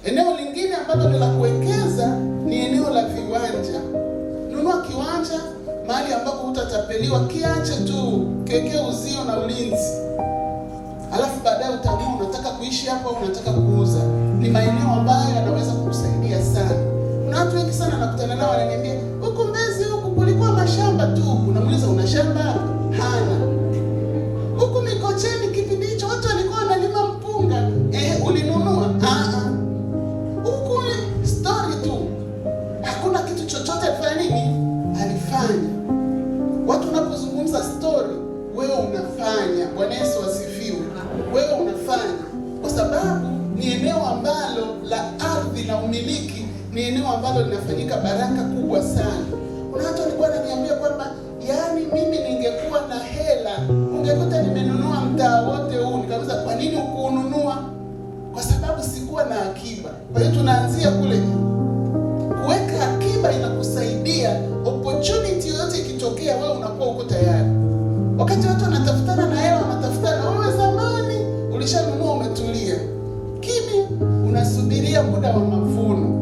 Eneo lingine ambalo ni la kuwekeza ni eneo la viwanja. Nunua kiwanja mahali ambapo utatapeliwa, kiache tu, kiwekee uzio na ulinzi. Alafu baadaye utaamua unataka kuishi hapo au unataka kuuza. Ni maeneo ambayo yanaweza kukusaidia sana. Kuna watu wengi sana nakutana nao wananiambia, "Huko Mbezi huko kulikuwa mashamba tu." Unamuuliza, "Una shamba?" Hana. "Huko Mikocheni kipindi hicho watu walikuwa wanalima mpunga." Ulinunua? Huko story tu. Hakuna kitu chochote alifanya nini? Alifanya. Watu wanapozungumza story, wewe unafanya. Bwana Yesu asifiwe. Wewe unafanya. Kwa sababu ni eneo ambalo la ardhi na umiliki, ni eneo ambalo linafanyika baraka kubwa sana. Kuna watu walikuwa wananiambia kwamba yaani mimi ningekuwa na hela, ungekuta nimenunua mtaa wote huu. Nikauliza, kwa nini hukuununua? Kwa sababu sikuwa na akiba. Kwa hiyo tunaanzia kule. Kuweka akiba inakusaidia opportunity yoyote ikitokea, wewe unakuwa uko tayari. Wakati watu wanatafutana na hela, wanatafutana, wewe zamani ulishanunua, umetulia kimya, unasubiria muda wa mavuno.